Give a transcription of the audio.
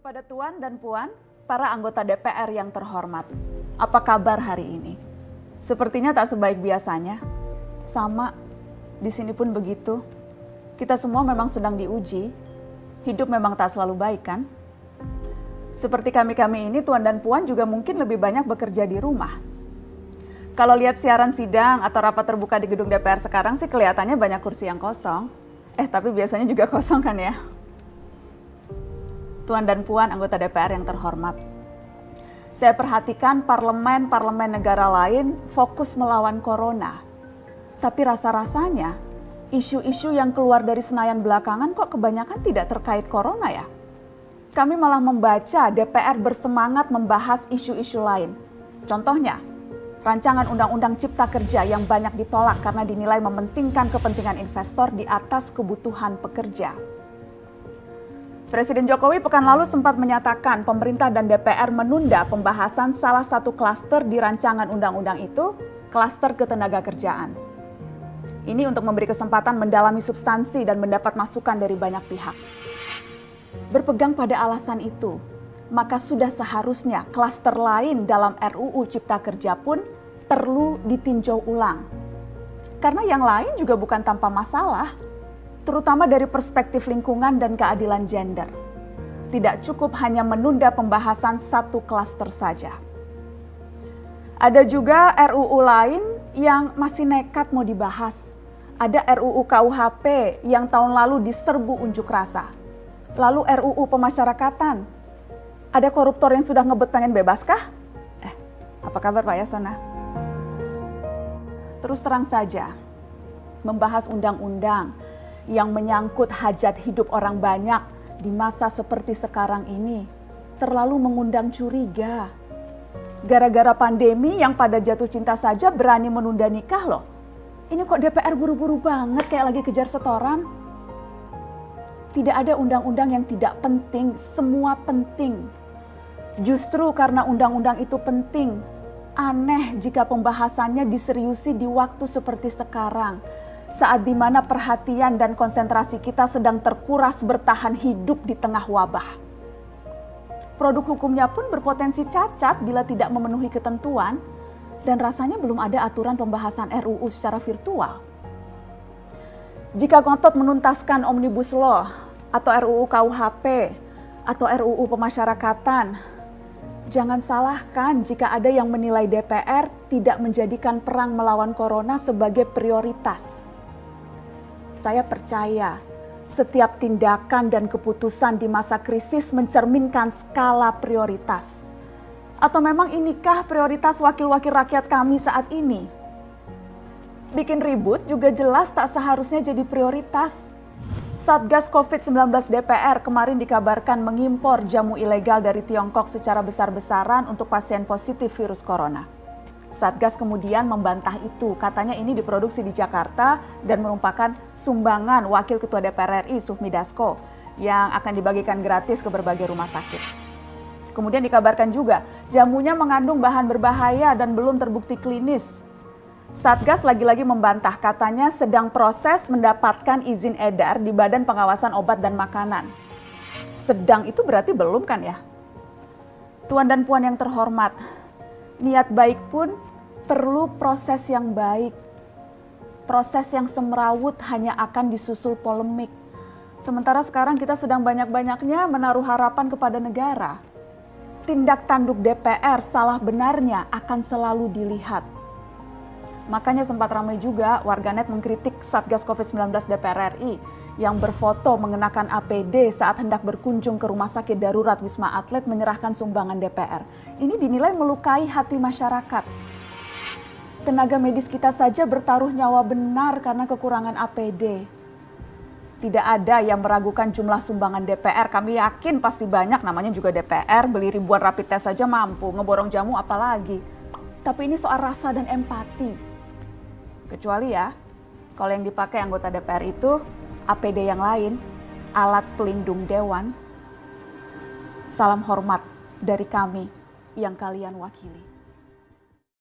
Kepada Tuan dan Puan, para anggota DPR yang terhormat, apa kabar hari ini? Sepertinya tak sebaik biasanya. Sama, di sini pun begitu. Kita semua memang sedang diuji. Hidup memang tak selalu baik, kan? Seperti kami-kami ini, Tuan dan Puan juga mungkin lebih banyak bekerja di rumah. Kalau lihat siaran sidang atau rapat terbuka di gedung DPR sekarang sih kelihatannya banyak kursi yang kosong. Tapi biasanya juga kosong kan ya? Tuan dan Puan anggota DPR yang terhormat. Saya perhatikan parlemen-parlemen negara lain fokus melawan corona. Tapi rasa-rasanya isu-isu yang keluar dari Senayan belakangan kok kebanyakan tidak terkait corona ya? Kami malah membaca DPR bersemangat membahas isu-isu lain. Contohnya, rancangan Undang-Undang Cipta Kerja yang banyak ditolak karena dinilai mementingkan kepentingan investor di atas kebutuhan pekerja. Presiden Jokowi pekan lalu sempat menyatakan pemerintah dan DPR menunda pembahasan salah satu klaster di rancangan undang-undang itu, klaster ketenagakerjaan. Ini untuk memberi kesempatan mendalami substansi dan mendapat masukan dari banyak pihak. Berpegang pada alasan itu, maka sudah seharusnya klaster lain dalam RUU Cipta Kerja pun perlu ditinjau ulang. Karena yang lain juga bukan tanpa masalah, terutama dari perspektif lingkungan dan keadilan gender. Tidak cukup hanya menunda pembahasan satu klaster saja. Ada juga RUU lain yang masih nekat mau dibahas. Ada RUU KUHP yang tahun lalu diserbu unjuk rasa. Lalu RUU pemasyarakatan. Ada koruptor yang sudah ngebet pengen bebas kah? Apa kabar Pak Yasona? Terus terang saja, membahas undang-undang yang menyangkut hajat hidup orang banyak di masa seperti sekarang ini terlalu mengundang curiga. Gara-gara pandemi yang pada jatuh cinta saja berani menunda nikah loh. Ini kok DPR buru-buru banget kayak lagi kejar setoran? Tidak ada undang-undang yang tidak penting, semua penting. Justru karena undang-undang itu penting, aneh jika pembahasannya diseriusi di waktu seperti sekarang. Saat dimana perhatian dan konsentrasi kita sedang terkuras bertahan hidup di tengah wabah. Produk hukumnya pun berpotensi cacat bila tidak memenuhi ketentuan dan rasanya belum ada aturan pembahasan RUU secara virtual. Jika ngotot menuntaskan Omnibus Law atau RUU KUHP atau RUU pemasyarakatan, jangan salahkan jika ada yang menilai DPR tidak menjadikan perang melawan corona sebagai prioritas. Saya percaya setiap tindakan dan keputusan di masa krisis mencerminkan skala prioritas. Atau memang inikah prioritas wakil-wakil rakyat kami saat ini? Bikin ribut juga jelas tak seharusnya jadi prioritas. Satgas COVID-19 DPR kemarin dikabarkan mengimpor jamu ilegal dari Tiongkok secara besar-besaran untuk pasien positif virus corona. Satgas kemudian membantah itu, katanya ini diproduksi di Jakarta dan merupakan sumbangan Wakil Ketua DPR RI Sufmi Dasko yang akan dibagikan gratis ke berbagai rumah sakit. Kemudian dikabarkan juga jamunya mengandung bahan berbahaya dan belum terbukti klinis. Satgas lagi-lagi membantah, katanya sedang proses mendapatkan izin edar di Badan Pengawasan Obat dan Makanan. Sedang itu berarti belum kan ya? Tuan dan Puan yang terhormat, niat baik pun perlu proses yang baik. Proses yang semrawut hanya akan disusul polemik. Sementara sekarang kita sedang banyak-banyaknya menaruh harapan kepada negara. Tindak tanduk DPR salah benarnya akan selalu dilihat. Makanya sempat ramai juga warganet mengkritik Satgas COVID-19 DPR RI yang berfoto mengenakan APD saat hendak berkunjung ke rumah sakit darurat Wisma Atlet menyerahkan sumbangan DPR. Ini dinilai melukai hati masyarakat. Tenaga medis kita saja bertaruh nyawa benar karena kekurangan APD. Tidak ada yang meragukan jumlah sumbangan DPR. Kami yakin pasti banyak, namanya juga DPR, beli ribuan rapid test saja mampu, ngeborong jamu apalagi. Tapi ini soal rasa dan empati. Kecuali ya, kalau yang dipakai anggota DPR itu APD yang lain, alat pelindung dewan. Salam hormat dari kami yang kalian wakili.